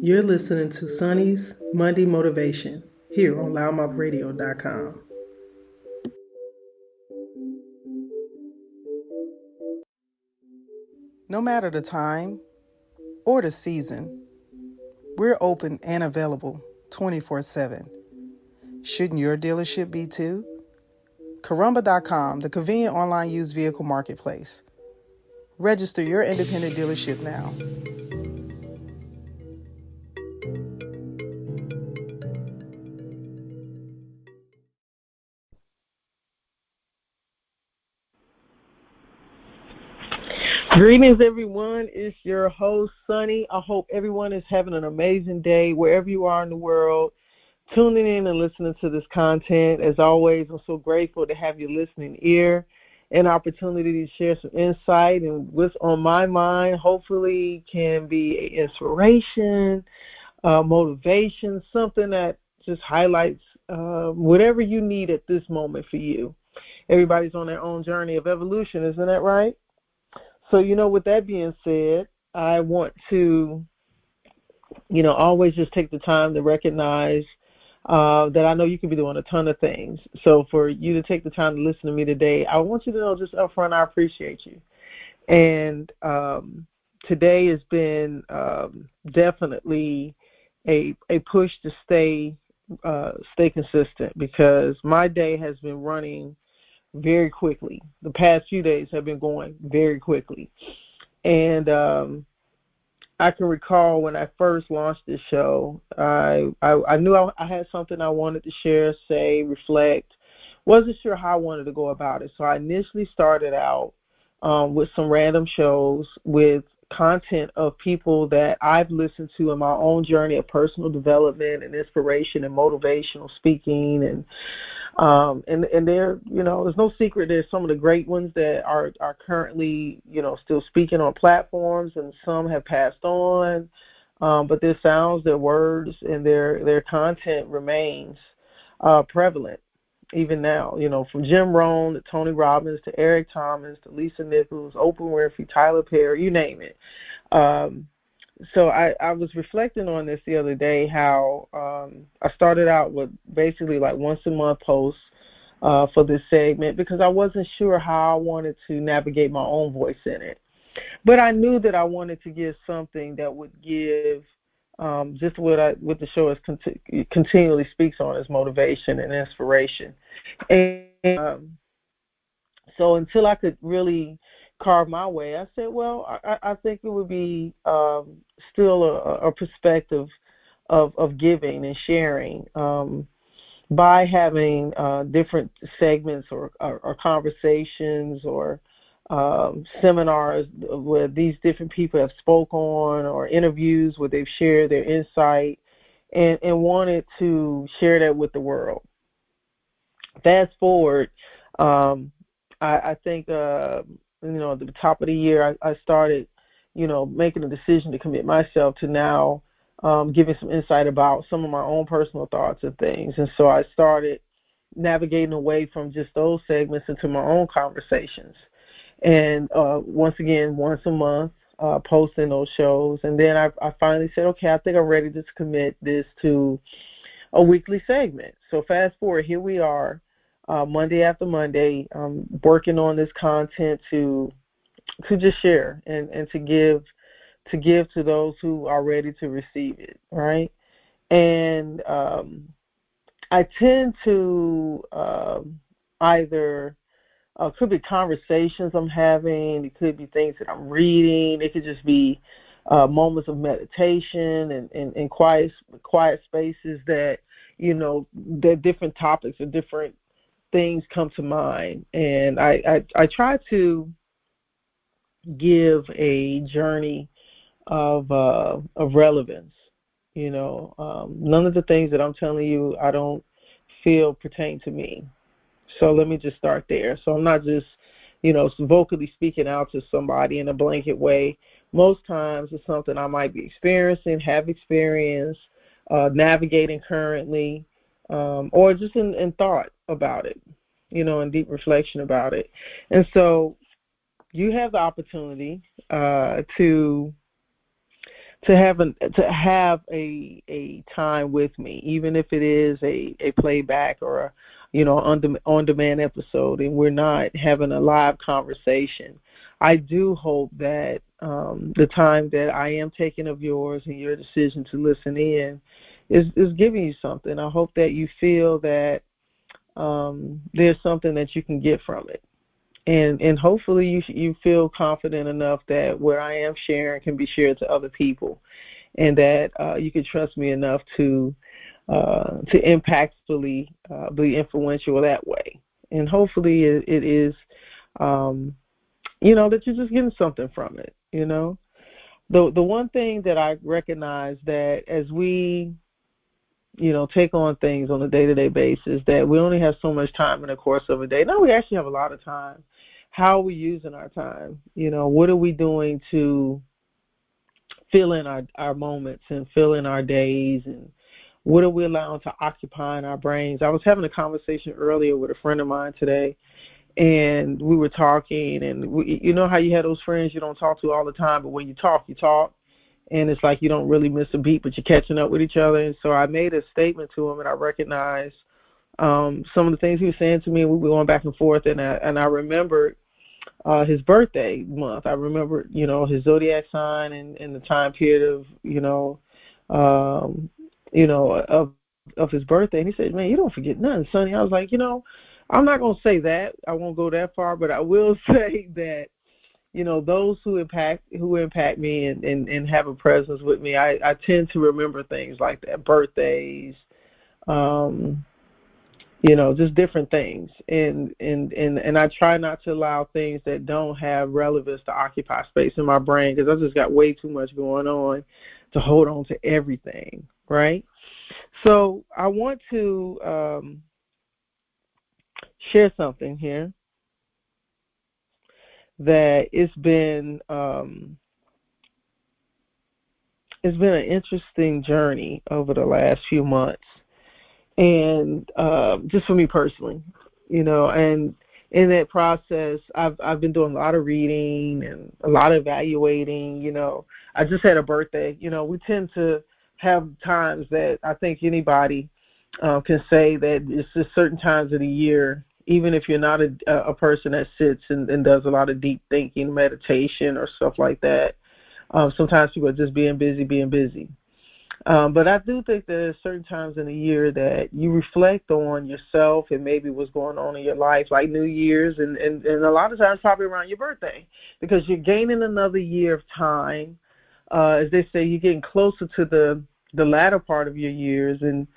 You're listening to Sonny's Monday Motivation here on loudmouthradio.com. No matter the time or the season, we're open and available 24/7. Shouldn't your dealership be too? Carumba.com, the convenient online used vehicle marketplace. Register your independent dealership now. Greetings, everyone. It's your host, Sonny. I hope everyone is having an amazing day wherever you are in the world, tuning in and listening to this content. As always, I'm so grateful to have your listening ear, an opportunity to share some insight and what's on my mind. Hopefully can be an inspiration, motivation, something that just highlights whatever you need at this moment for you. Everybody's on their own journey of evolution, isn't that right? So, with that being said, I want to, always just take the time to recognize that I know you could be doing a ton of things. So for you to take the time to listen to me today, I want you to know just up front, I appreciate you. And today has been definitely a push to stay consistent, because my day has been running very quickly. The past few days have been going very quickly. And I can recall when I first launched this show, I knew I had something I wanted to share, say, reflect. Wasn't sure how I wanted to go about it. So I initially started out with some random shows with content of people that I've listened to in my own journey of personal development and inspiration and motivational speaking, and they're, there's no secret, there's some of the great ones that are currently, still speaking on platforms, and some have passed on, but their sounds, their words, and their content remains prevalent even now, from Jim Rohn to Tony Robbins to Eric Thomas to Lisa Nichols, Oprah Winfrey, Tyler Perry, you name it. So I was reflecting on this the other day, how I started out with basically like once a month posts for this segment, because I wasn't sure how I wanted to navigate my own voice in it. But I knew that I wanted to give something that would give just what the show is continually speaks on, is motivation and inspiration. And so until I could really carve my way, I said, well, I think it would be still a perspective of giving and sharing by having different segments or conversations or seminars where these different people have spoke on, or interviews where they've shared their insight and wanted to share that with the world. Fast forward, I think, at the top of the year, I started, making a decision to commit myself to now giving some insight about some of my own personal thoughts and things. And so I started navigating away from just those segments into my own conversations. And once again, once a month, posting those shows. And then I finally said, okay, I think I'm ready to commit this to a weekly segment. So fast forward, here we are, Monday after Monday, working on this content to just share and to give to those who are ready to receive it, right? And I tend to either could be conversations I'm having, it could be things that I'm reading, it could just be moments of meditation and quiet spaces that, that different topics or different things come to mind. And I try to give a journey of relevance. None of the things that I'm telling you I don't feel pertain to me. So let me just start there. So I'm not just, vocally speaking out to somebody in a blanket way. Most times it's something I might be experiencing, have experienced, navigating currently, or just in thought about it, in deep reflection about it. And so you have the opportunity to to have a time with me, even if it is a playback or a on demand episode, and we're not having a live conversation. I do hope that the time that I am taking of yours and your decision to listen in is giving you something. I hope that you feel that there's something that you can get from it. And hopefully you feel confident enough that what I am sharing can be shared to other people, and that you can trust me enough to impactfully be influential that way. And hopefully it is, that you're just getting something from it. The one thing that I recognize, that as we take on things on a day-to-day basis, that we only have so much time in the course of a day. No, we actually have a lot of time. How are we using our time? What are we doing to fill in our moments and fill in our days, and what are we allowing to occupy in our brains? I was having a conversation earlier with a friend of mine today, and we were talking, and you know how you have those friends you don't talk to all the time, but when you talk, and it's like you don't really miss a beat, but you're catching up with each other. And so I made a statement to him, and I recognized some of the things he was saying to me, and we were going back and forth, and I remembered his birthday month. I remember, his zodiac sign and the time period of, of his birthday. And he said, "Man, you don't forget nothing, Sonny." I was like, I'm not going to say that. I won't go that far, but I will say that, those who impact me and have a presence with me, I tend to remember things like that, birthdays, just different things. And I try not to allow things that don't have relevance to occupy space in my brain, because I've just got way too much going on to hold on to everything, right? So I want to share something here that it's been an interesting journey over the last few months, and just for me personally, and in that process, I've been doing a lot of reading and a lot of evaluating. I just had a birthday. We tend to have times that I think anybody can say that it's just certain times of the year, even if you're not a person that sits and does a lot of deep thinking, meditation, or stuff like that. Sometimes people are just being busy. But I do think there's certain times in the year that you reflect on yourself and maybe what's going on in your life, like New Year's, and a lot of times probably around your birthday, because you're gaining another year of time. As they say, you're getting closer to the latter part of your years, and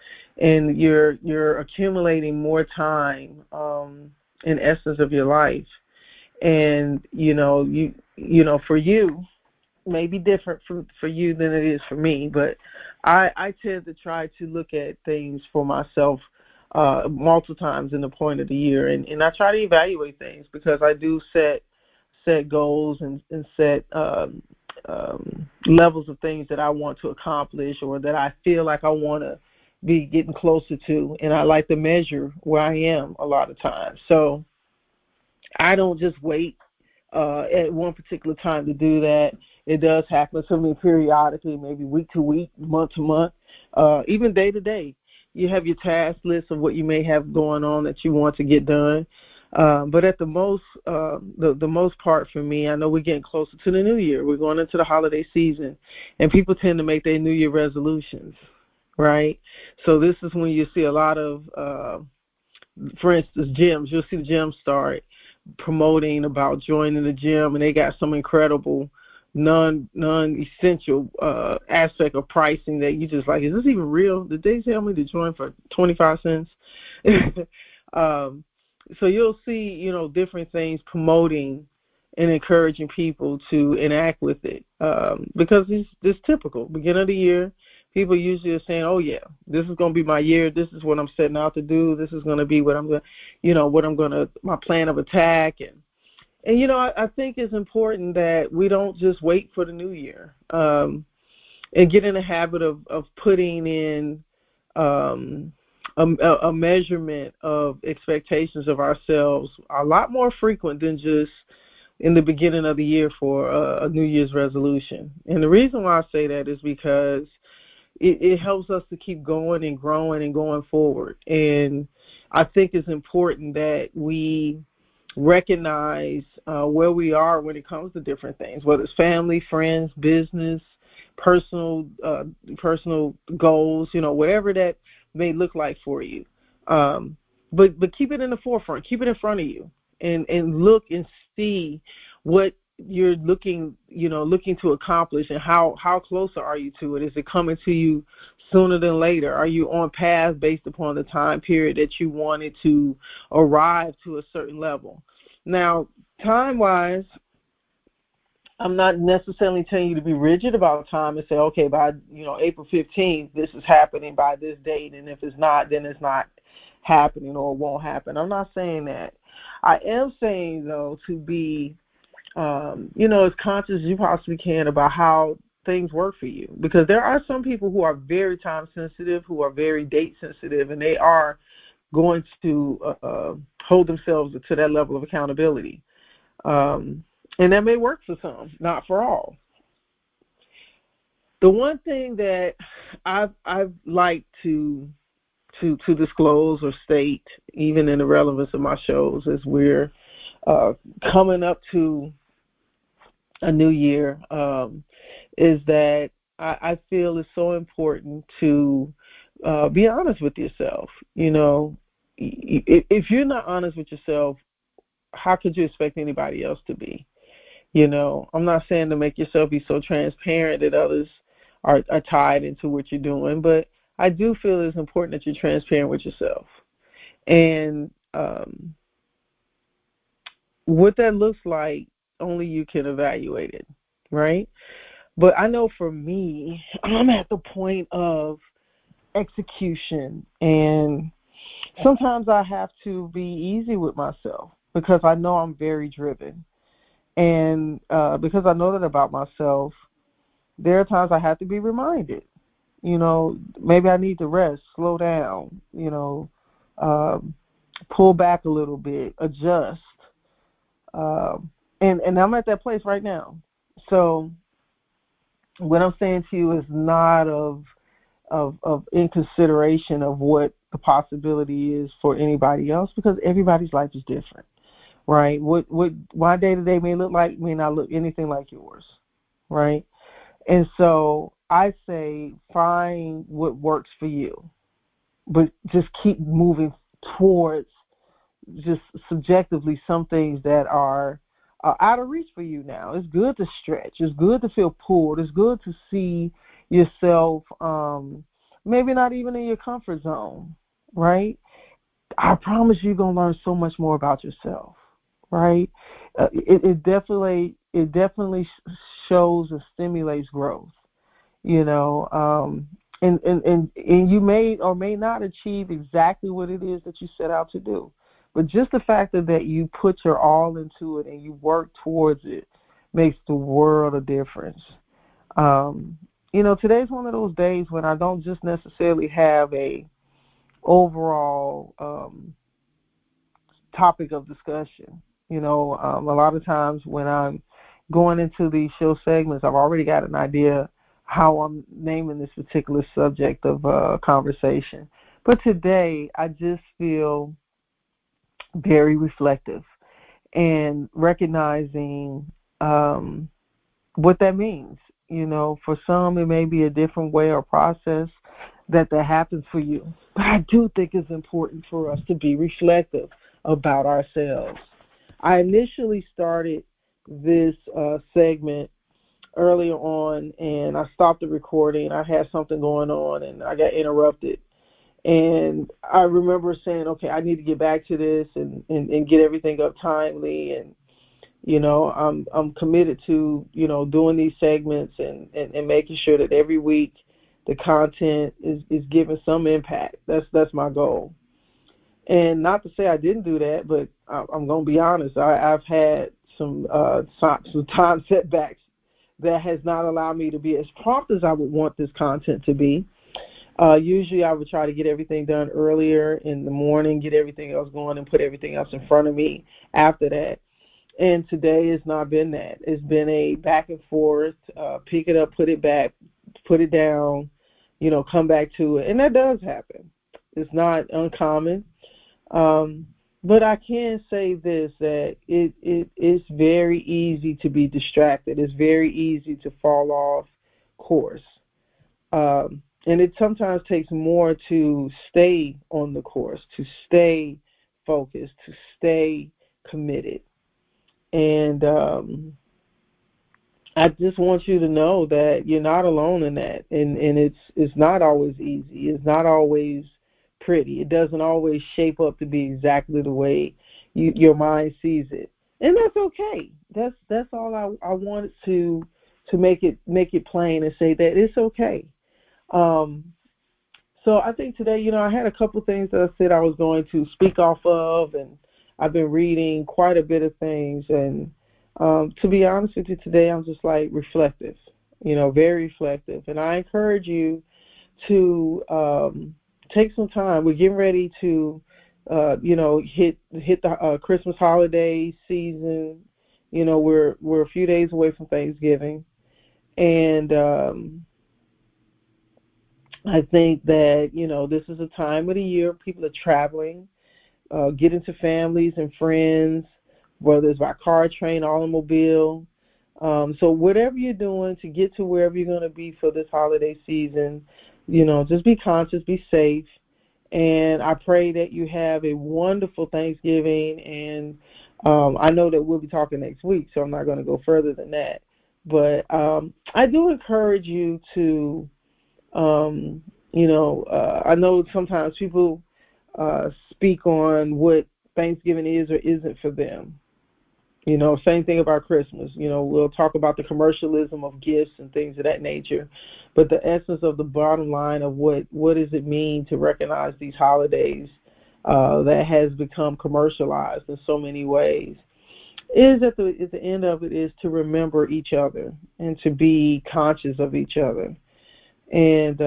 you're accumulating more time in essence of your life. And for you, may be different for you than it is for me, but I tend to try to look at things for myself multiple times in the point of the year, and I try to evaluate things, because I do set goals and set levels of things that I want to accomplish, or that I feel like I want to be getting closer to, and I like to measure where I am a lot of times. So I don't just wait at one particular time to do that. It does happen to me periodically, maybe week to week, month to month, even day to day. You have your task list of what you may have going on that you want to get done. But at the most part for me, I know we're getting closer to the new year. We're going into the holiday season, and people tend to make their New Year resolutions, right? So this is when you see a lot of, for instance, gyms. You'll see the gyms start promoting about joining the gym, and they got some incredible non-essential aspect of pricing that you just like, is this even real? Did they tell me to join for 25 cents? So you'll see, different things promoting and encouraging people to enact with it, because it's typical. Beginning of the year, people usually are saying, "Oh yeah, this is going to be my year. This is what I'm setting out to do. This is going to be what I'm going, my plan of attack." And I think it's important that we don't just wait for the new year, and get in the habit of putting in a measurement of expectations of ourselves a lot more frequent than just in the beginning of the year for a New Year's resolution. And the reason why I say that is because it helps us to keep going and growing and going forward. And I think it's important that we recognize where we are when it comes to different things, whether it's family, friends, business, personal goals, whatever that may look like for you. But keep it in the forefront, keep it in front of you, and look and see what you're looking to accomplish, and how close are you to it? Is it coming to you sooner than later? Are you on path based upon the time period that you wanted to arrive to a certain level? Now, time-wise, I'm not necessarily telling you to be rigid about time and say, okay, by April 15th, this is happening by this date, and if it's not, then it's not happening or it won't happen. I'm not saying that. I am saying, though, to be as conscious as you possibly can about how things work for you, because there are some people who are very time sensitive, who are very date sensitive, and they are going to hold themselves to that level of accountability. And that may work for some, not for all. The one thing that I've liked to disclose or state, even in the relevance of my shows, as we're coming up to a new year, is that I feel it's so important to be honest with yourself. If you're not honest with yourself, how could you expect anybody else to be? I'm not saying to make yourself be so transparent that others are tied into what you're doing, but I do feel it's important that you're transparent with yourself. And what that looks like, only you can evaluate it, right? But I know for me, I'm at the point of execution, and sometimes I have to be easy with myself because I know I'm very driven. And because I know that about myself, there are times I have to be reminded, maybe I need to rest, slow down, pull back a little bit, adjust. And I'm at that place right now. So what I'm saying to you is not of in consideration of what the possibility is for anybody else, because everybody's life is different, right? What my day-to-day may not look anything like yours, right? And so I say find what works for you, but just keep moving towards just subjectively some things that are out of reach for you now. It's good to stretch. It's good to feel pulled. It's good to see yourself maybe not even in your comfort zone, right? I promise you're going to learn so much more about yourself, right? It definitely shows and stimulates growth, and you may or may not achieve exactly what it is that you set out to do. But just the fact that you put your all into it and you work towards it makes the world of difference. Today's one of those days when I don't just necessarily have a overall topic of discussion. A lot of times when I'm going into these show segments, I've already got an idea how I'm naming this particular subject of conversation. But today, I just feel very reflective and recognizing what that means. For some, it may be a different way or process that happens for you. But I do think it's important for us to be reflective about ourselves. I initially started this segment earlier on, and I stopped the recording. I had something going on, and I got interrupted. And I remember saying, okay, I need to get back to this and get everything up timely. And, I'm committed to, doing these segments and making sure that every week the content is giving some impact. That's my goal. And not to say I didn't do that, but I'm going to be honest. I've had some time setbacks that has not allowed me to be as prompt as I would want this content to be. Usually I would try to get everything done earlier in the morning, get everything else going, and put everything else in front of me after that. And today has not been that. It's been a back and forth, pick it up, put it back, put it down, come back to it. And that does happen. It's not uncommon. But I can say this, that it's very easy to be distracted. It's very easy to fall off course. And it sometimes takes more to stay on the course, to stay focused, to stay committed. And I just want you to know that you're not alone in that. And it's not always easy. It's not always pretty. It doesn't always shape up to be exactly the way your mind sees it. And that's okay. That's all I wanted to make it plain and say that it's okay. So I think today, I had a couple of things that I said I was going to speak off of, and I've been reading quite a bit of things. And to be honest with you, today I'm just like reflective, very reflective. And I encourage you to take some time. We're getting ready to, hit the Christmas holiday season. We're a few days away from Thanksgiving, and I think that, this is a time of the year people are traveling, getting to families and friends, whether it's by car, train, automobile. So whatever you're doing to get to wherever you're going to be for this holiday season, just be conscious, be safe. And I pray that you have a wonderful Thanksgiving. And I know that we'll be talking next week, so I'm not going to go further than that. But I do encourage you to, I know sometimes people speak on what Thanksgiving is or isn't for them. Same thing about Christmas. We'll talk about the commercialism of gifts and things of that nature. But the essence of the bottom line of what does it mean to recognize these holidays that has become commercialized in so many ways is at the end of it is to remember each other and to be conscious of each other. And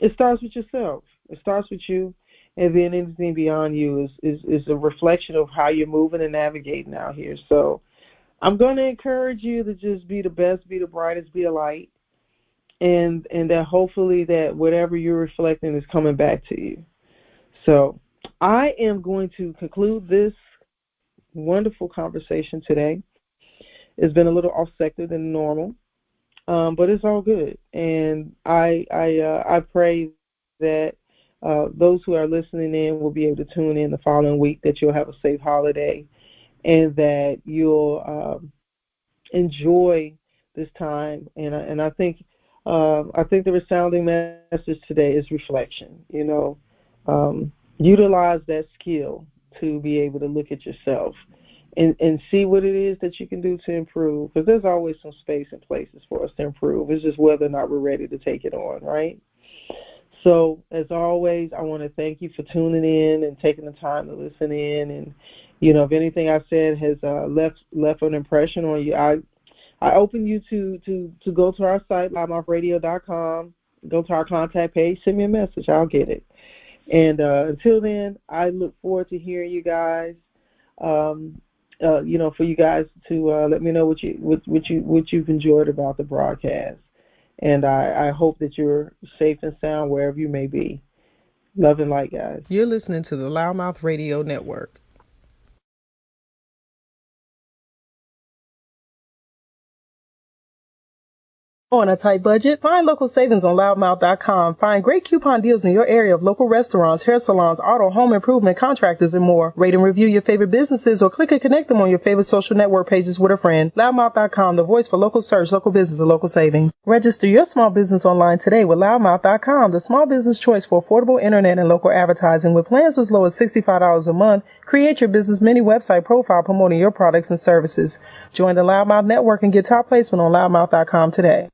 it starts with yourself. It starts with you. And then anything beyond you is a reflection of how you're moving and navigating out here. So I'm going to encourage you to just be the best, be the brightest, be a light, and that hopefully that whatever you're reflecting is coming back to you. So I am going to conclude this wonderful conversation today. It's been a little off sector than normal, but it's all good. And I pray that those who are listening in will be able to tune in the following week, that you'll have a safe holiday, and that you'll enjoy this time. And I think the resounding message today is reflection. Utilize that skill to be able to look at yourself and see what it is that you can do to improve, because there's always some space and places for us to improve. It's just whether or not we're ready to take it on, right? So, as always, I want to thank you for tuning in and taking the time to listen in. And, if anything I said has left an impression on you, I open you to go to our site, loudmouthradio.com, go to our contact page, send me a message. I'll get it. And until then, I look forward to hearing you guys. For you guys to let me know what you've enjoyed about the broadcast. And I hope that you're safe and sound wherever you may be. Love and light, guys. You're listening to the Loudmouth Radio Network. On a tight budget? Find local savings on loudmouth.com. Find great coupon deals in your area of local restaurants, hair salons, auto, home improvement, contractors, and more. Rate and review your favorite businesses or click and connect them on your favorite social network pages with a friend. Loudmouth.com, the voice for local search, local business, and local savings. Register your small business online today with loudmouth.com, the small business choice for affordable internet and local advertising with plans as low as $65 a month. Create your business mini website profile promoting your products and services. Join the Loudmouth Network and get top placement on loudmouth.com today.